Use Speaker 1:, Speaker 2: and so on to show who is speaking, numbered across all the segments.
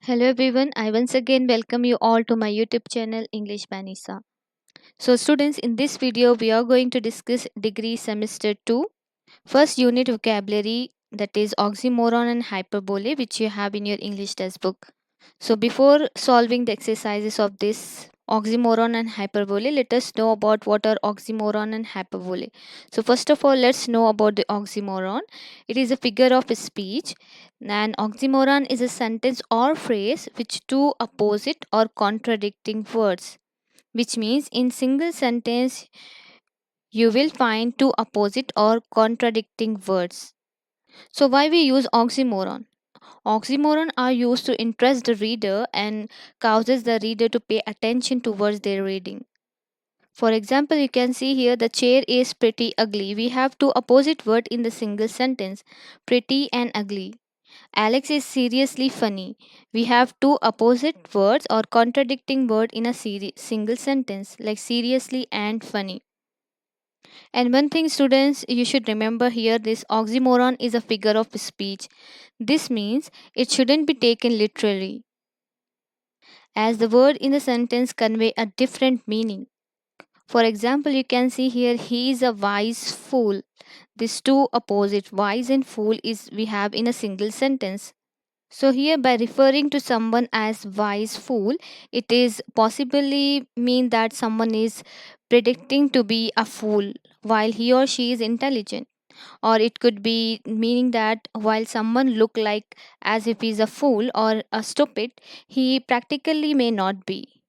Speaker 1: Hello everyone, I once again welcome you all to my YouTube channel English Vanessa. So students, in this video we are going to discuss degree semester 2 first unit vocabulary, that is oxymoron and hyperbole, which you have in your English textbook. So before solving the exercises of this oxymoron and hyperbole, let us know about what are oxymoron and hyperbole. So first of all, let's know about the oxymoron. It is a figure of speech. An oxymoron is a sentence or phrase which two opposite or contradicting words, which means in single sentence you will find two opposite or contradicting words. So why we use oxymoron? Oxymoron are used to interest the reader and causes the reader to pay attention towards their reading. For example, you can see here the chair is pretty ugly. We have two opposite words in the single sentence, pretty and ugly. Alex is seriously funny. We have two opposite words or contradicting word in a single sentence like seriously and funny. And one thing, students, you should remember here, this oxymoron is a figure of speech. This means it shouldn't be taken literally, as the word in the sentence convey a different meaning. For example, you can see here he is a wise fool. These two opposite wise and fool is we have in a single sentence. So here by referring to someone as wise fool, it is possibly mean that someone is predicting to be a fool while he or she is intelligent, or it could be meaning that while someone look like as if he's a fool or a stupid, he practically may not be.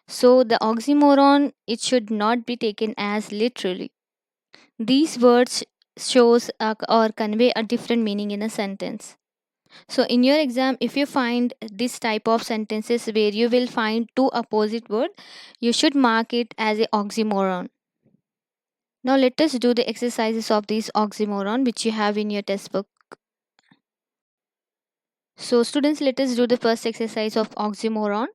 Speaker 1: So the oxymoron, it should not be taken as literally. These words shows or convey a different meaning in a sentence. So in your exam, if you find this type of sentences where you will find two opposite words, you should mark it as a oxymoron. Now let us do the exercises of this oxymoron which you have in your textbook. So students, let us do the first exercise of oxymoron.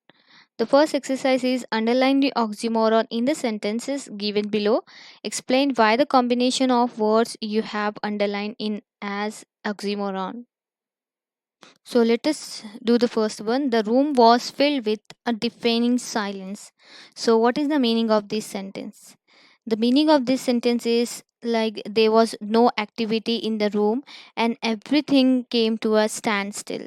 Speaker 1: The first exercise is underline the oxymoron in the sentences given below. Explain why the combination of words you have underlined in as oxymoron. So let us do the first one. The room was filled with a deafening silence. So what is the meaning of this sentence? The meaning of this sentence is like there was no activity in the room and everything came to a standstill.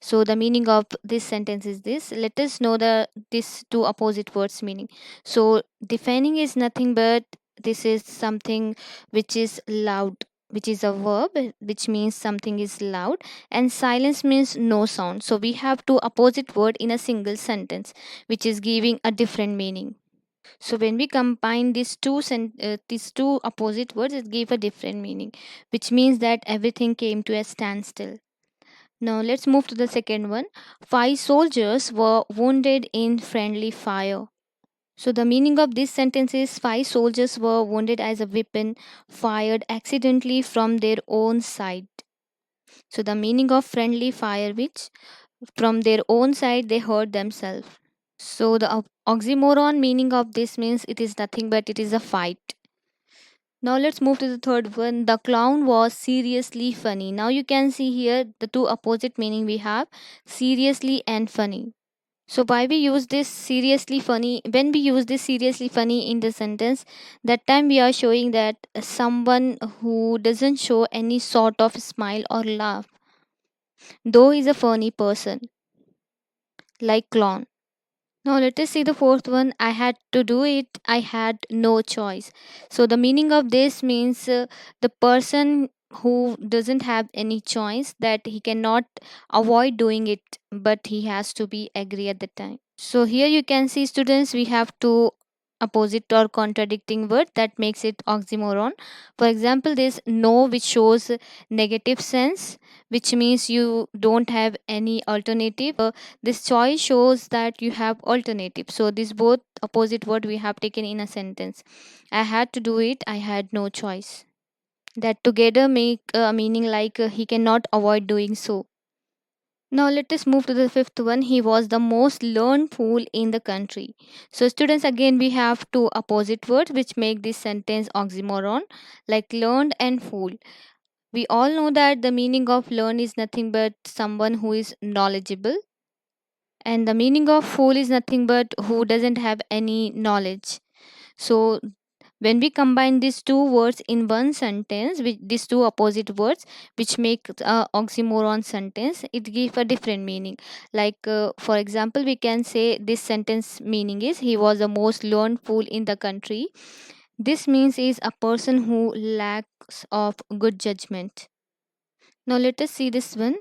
Speaker 1: So the meaning of this sentence is this. Let us know the these two opposite words meaning. So deafening is nothing but this is something which is loud, which is a verb which means something is loud, and silence means no sound. So we have two opposite word in a single sentence which is giving a different meaning. So when we combine these two opposite words, it give a different meaning, which means that everything came to a standstill. Now let's move to the second one. Five soldiers were wounded in friendly fire. So the meaning of this sentence is five soldiers were wounded as a weapon fired accidentally from their own side. So the meaning of friendly fire, which from their own side they hurt themselves. So the oxymoron meaning of this means it is nothing but it is a fight. Now let's move to the third one. The clown was seriously funny. Now you can see here the two opposite meaning we have, seriously and funny. So why we use this seriously funny? When we use this seriously funny in the sentence, that time we are showing that someone who doesn't show any sort of smile or laugh, though is a funny person, like clown. Now let us see the fourth one. I had to do it. I had no choice. So the meaning of this means the person who doesn't have any choice, that he cannot avoid doing it, but he has to be agree at the time. So here you can see, students, we have two opposite or contradicting word that makes it oxymoron. For example, this no, which shows negative sense, which means you don't have any alternative. This choice shows that you have alternative. So this both opposite word we have taken in a sentence. I had to do it. I had no choice. That together make a meaning like he cannot avoid doing so. Now let us move to the fifth one. He was the most learned fool in the country. So students, again we have two opposite words which make this sentence oxymoron, like learned and fool. We all know that the meaning of learn is nothing but someone who is knowledgeable, and the meaning of fool is nothing but who doesn't have any knowledge. So when we combine these two words in one sentence with these two opposite words which make a oxymoron sentence, it gives a different meaning. Like for example, we can say this sentence meaning is he was the most learned fool in the country. This means is a person who lacks of good judgment. Now let us see this one.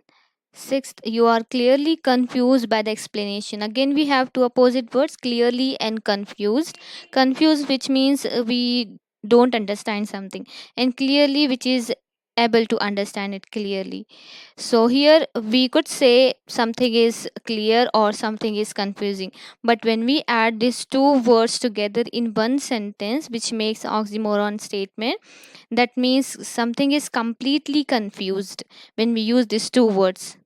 Speaker 1: Sixth, you are clearly confused by the explanation. Again, we have two opposite words, clearly and confused. Confused, which means we don't understand something, and clearly, which is able to understand it clearly. So, here we could say something is clear or something is confusing. But when we add these two words together in one sentence, which makes oxymoron statement, that means something is completely confused when we use these two words.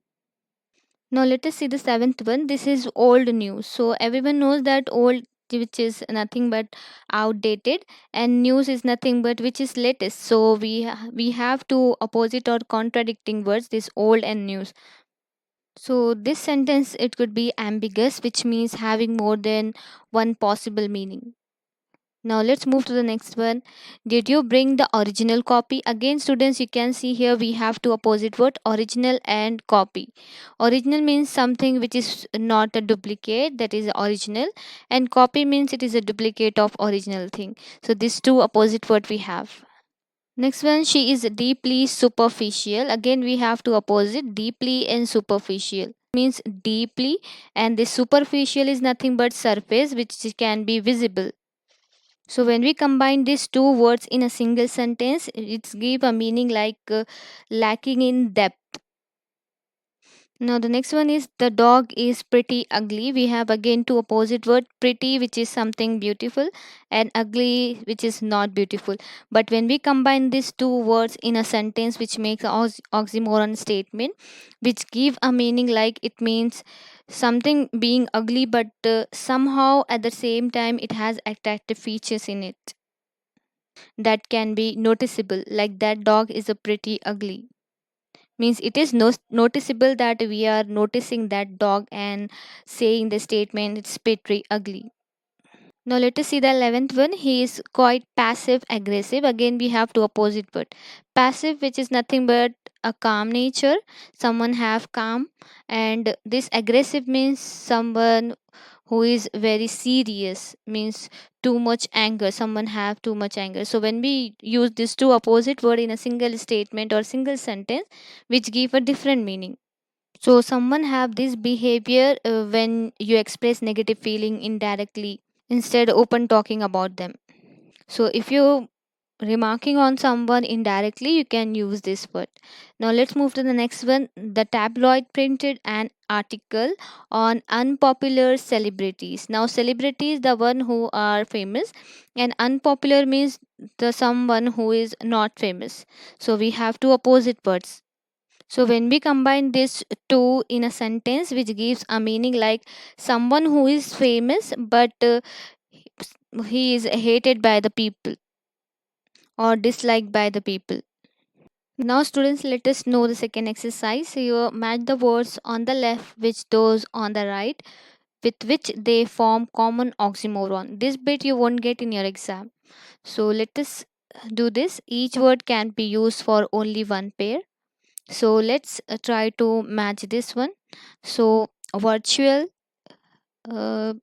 Speaker 1: Now let us see the seventh one. This is old news. So everyone knows that old, which is nothing but outdated, and news is nothing but which is latest. So we have two opposite or contradicting words, this old and news. So this sentence it could be ambiguous, which means having more than one possible meaning. Now let's move to the next one. Did you bring the original copy? Again, students, you can see here we have two opposite word, original and copy. Original means something which is not a duplicate, that is original, and copy means it is a duplicate of original thing. So these two opposite word we have. Next one, she is deeply superficial. Again, we have to opposite deeply and superficial. Means deeply, and the superficial is nothing but surface which can be visible. So when we combine these two words in a single sentence, it's give a meaning like lacking in depth. Now the next one is the dog is pretty ugly. We have again two opposite word, pretty which is something beautiful and ugly which is not beautiful. But when we combine these two words in a sentence which makes an oxymoron statement which give a meaning like it means something being ugly but somehow at the same time it has attractive features in it that can be noticeable, like that dog is a pretty ugly, means it is noticeable that we are noticing that dog and saying the statement it's pretty ugly. Now let us see the 11th one. He is quite passive aggressive. Again we have to opposite word, passive which is nothing but a calm nature, someone have calm, and this aggressive means someone who is very serious, means too much anger, someone have too much anger. So when we use these two opposite word in a single statement or single sentence which give a different meaning. So someone have this behavior when you express negative feeling indirectly instead open talking about them. So if you remarking on someone indirectly, you can use this word. Now let's move to the next one. The tabloid printed an article on unpopular celebrities. Now celebrities the one who are famous, and unpopular means the someone who is not famous. So we have two opposite words. So when we combine these two in a sentence which gives a meaning like someone who is famous but he is hated by the people or disliked by the people. Now students, let us know the second exercise. So you match the words on the left with those on the right with which they form common oxymoron. This bit you won't get in your exam. So let us do this. Each word can be used for only one pair. So let's try to match this one. So virtual,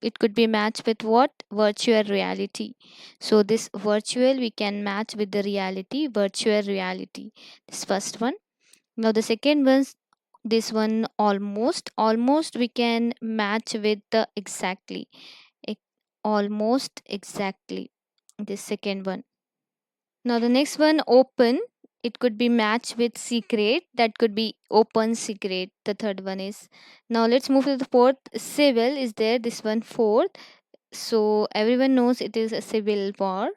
Speaker 1: it could be matched with what? Virtual reality. So this virtual we can match with the reality, virtual reality. This first one. Now the second one, this one almost we can match with the exactly. Ex- Almost exactly. This second one. Now the next one, open. It could be matched with secret. That could be open secret. The third one is. Now let's move to the fourth. Civil is there. This one fourth. So everyone knows it is a civil war.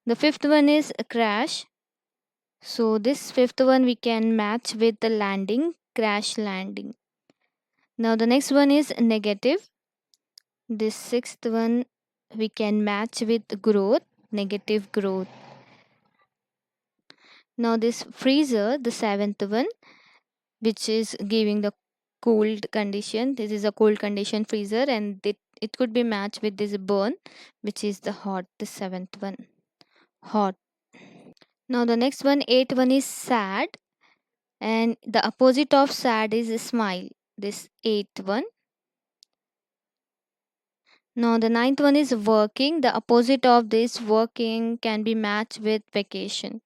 Speaker 1: The fifth one is a crash. So this fifth one we can match with the landing, crash landing. Now the next one is negative. This sixth one we can match with growth, negative growth. Now this freezer, the seventh one, which is giving the cold condition. This is a cold condition freezer, and it could be matched with this burn, which is the hot, the seventh one. Hot. Now the next one, eighth one is sad, and the opposite of sad is a smile. This eighth one. Now the ninth one is working. The opposite of this working can be matched with vacation.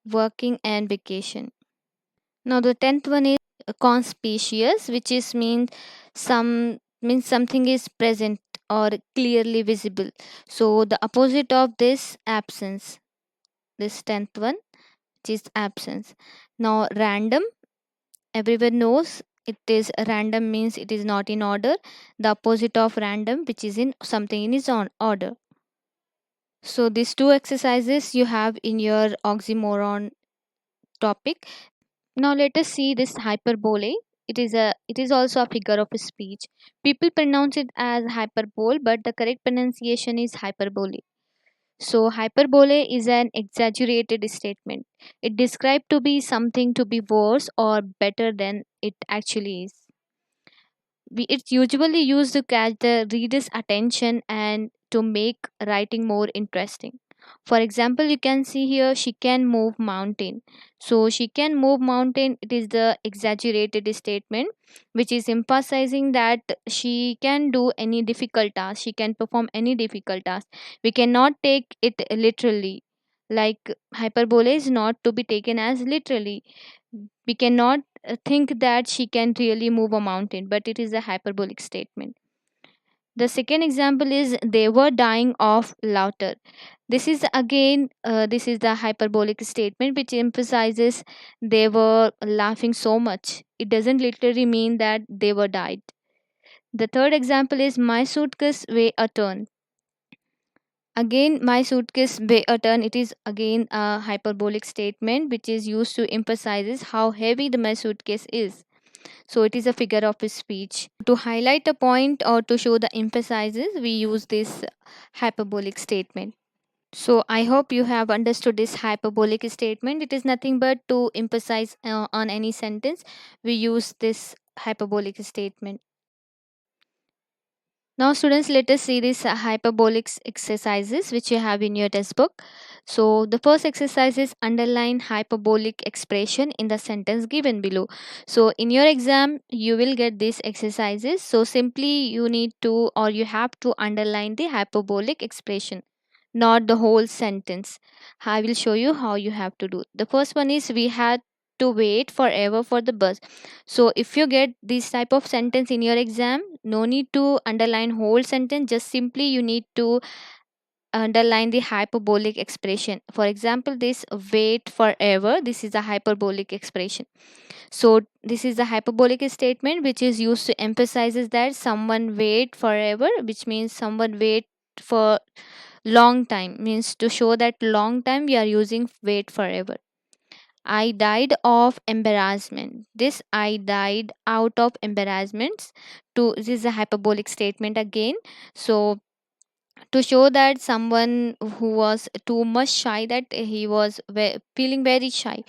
Speaker 1: Working and vacation. Now the tenth one is conspicuous, which is means something is present or clearly visible. So the opposite of this absence. This tenth one, which is absence. Now random, everyone knows it is random means it is not in order. The opposite of random, which is in something in its on order. So these two exercises you have in your oxymoron topic. Now let us see this hyperbole. It is also a figure of speech. People pronounce it as hyperbole, but the correct pronunciation is hyperbole. So hyperbole is an exaggerated statement. It described to be something to be worse or better than it actually is. It's usually used to catch the reader's attention and to make writing more interesting. For example, you can see here she can move mountain. So she can move mountain, it is the exaggerated statement which is emphasizing that she can do any difficult task, she can perform any difficult task. We cannot take it literally. Like hyperbole is not to be taken as literally. We cannot think that she can really move a mountain, but it is a hyperbolic statement. The second example is they were dying of laughter. This is again, this is the hyperbolic statement which emphasizes they were laughing so much. It doesn't literally mean that they were died. The third example is my suitcase weigh a ton. Again, my suitcase weigh a ton. It is again a hyperbolic statement which is used to emphasizes how heavy the my suitcase is. So it is a figure of speech. To highlight a point or to show the emphasizes, we use this hyperbolic statement. So I hope you have understood this hyperbolic statement. It is nothing but to emphasize on any sentence. We use this hyperbolic statement. Now, students, let us see these hyperbolic exercises which you have in your textbook. So, the first exercise is underline hyperbolic expression in the sentence given below. So, in your exam, you will get these exercises. So, simply you need to or you have to underline the hyperbolic expression, not the whole sentence. I will show you how you have to do. The first one is we had to wait forever for the bus. So if you get this type of sentence in your exam, no need to underline whole sentence, just simply you need to underline the hyperbolic expression. For example, this wait forever, this is a hyperbolic expression. So this is a hyperbolic statement which is used to emphasizes that someone wait forever, which means someone wait for long time, means to show that long time we are using wait forever. I died of embarrassment. This I died out of embarrassments. To this is a hyperbolic statement again. So to show that someone who was too much shy, that he was feeling very shy.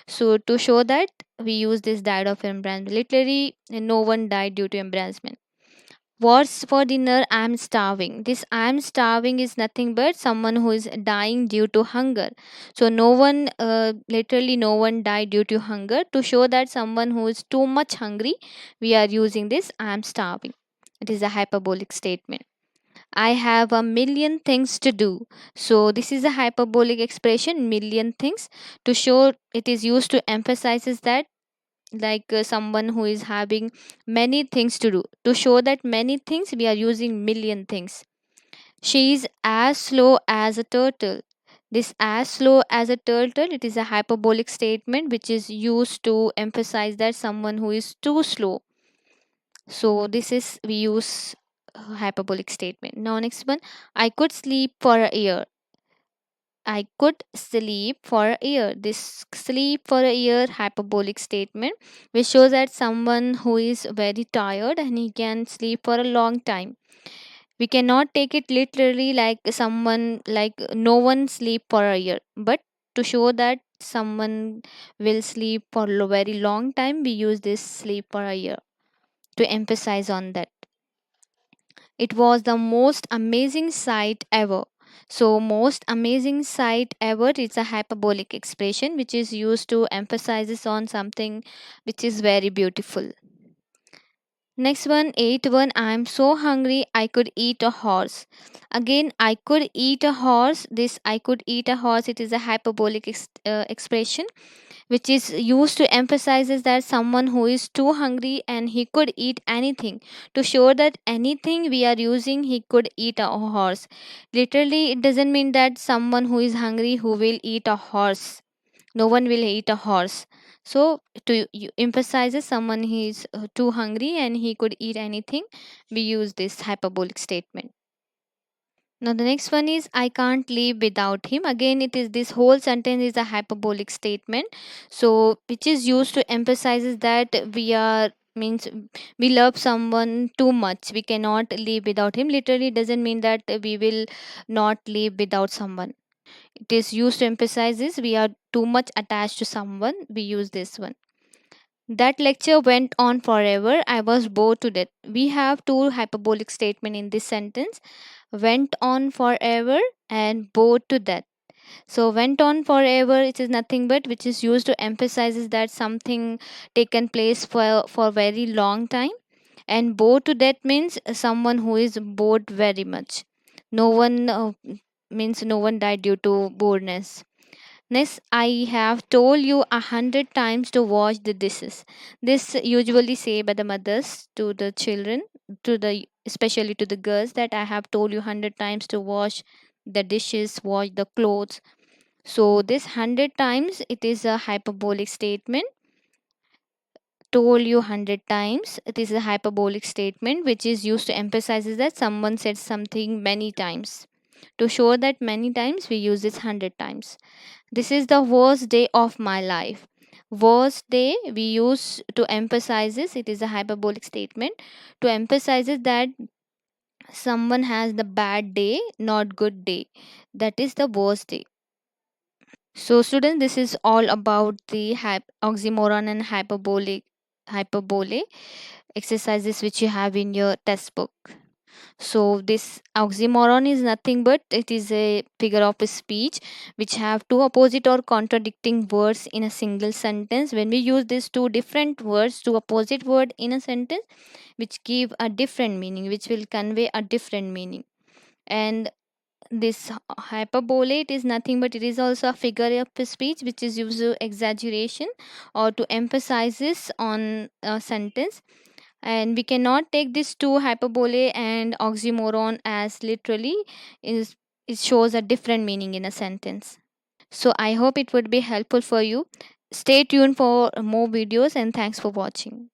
Speaker 1: So to show that we use this died of embarrassment. Literally, no one died due to embarrassment. What's for dinner? I'm starving. This I'm starving is nothing but someone who is dying due to hunger. So no one, literally no one died due to hunger. To show that someone who is too much hungry, we are using this I'm starving. It is a hyperbolic statement. I have a million things to do. So this is a hyperbolic expression, million things, to show it is used to emphasizes that someone who is having many things to do. To show that many things we are using million things. She is as slow as a turtle. This as slow as a turtle, it is a hyperbolic statement which is used to emphasize that someone who is too slow. So this is we use hyperbolic statement. Now next one, I could sleep for a year. I could sleep for a year. This sleep for a year hyperbolic statement which shows that someone who is very tired and he can sleep for a long time. We cannot take it literally like someone like no one sleep for a year, but to show that someone will sleep for a very long time, we use this sleep for a year to emphasize on that. It was the most amazing sight ever. So, most amazing sight ever is a hyperbolic expression which is used to emphasizes on something which is very beautiful. Next one, eight one. I'm so hungry I could eat a horse. Again, I could eat a horse. This I could eat a horse. It is a hyperbolic expression which is used to emphasize is that someone who is too hungry and he could eat anything, to show that anything we are using he could eat a horse. Literally it doesn't mean that someone who is hungry who will eat a horse. No one will eat a horse. So to emphasizes someone he is too hungry and he could eat anything, we use this hyperbolic statement. Now the next one is I can't live without him. Again, it is this whole sentence is a hyperbolic statement. So which is used to emphasizes that we are means we love someone too much. We cannot live without him. Literally doesn't mean that we will not live without someone. It is used to emphasizes we are too much attached to someone. We use this one. That lecture went on forever. I was bored to death. We have two hyperbolic statement in this sentence, went on forever and bored to death. So went on forever, it is nothing but which is used to emphasizes that something taken place for very long time, and bored to death means someone who is bored very much. No one means no one died due to boredness. Next, I have told you 100 times to wash the dishes. This usually say by the mothers to the children, to the especially to the girls, that I have told you 100 times to wash the dishes, wash the clothes. So this 100 times it is a hyperbolic statement. Told you 100 times. It is a hyperbolic statement which is used to emphasize that someone said something many times. To show that many times, we use this 100 times. This is the worst day of my life. Worst day we use to emphasize this. It is a hyperbolic statement to emphasize it that someone has the bad day, not good day. That is the worst day. So, students, this is all about the oxymoron and hyperbole exercises which you have in your test book. So this oxymoron is nothing but it is a figure of speech which have two opposite or contradicting words in a single sentence. When we use these two different words, two opposite word in a sentence, which give a different meaning, which will convey a different meaning. And this hyperbole, it is nothing but it is also a figure of speech which is used to exaggeration or to emphasizes on a sentence, and we cannot take this two hyperbole and oxymoron as literally. Is it shows a different meaning in a sentence. So I hope it would be helpful for you. Stay tuned for more videos and thanks for watching.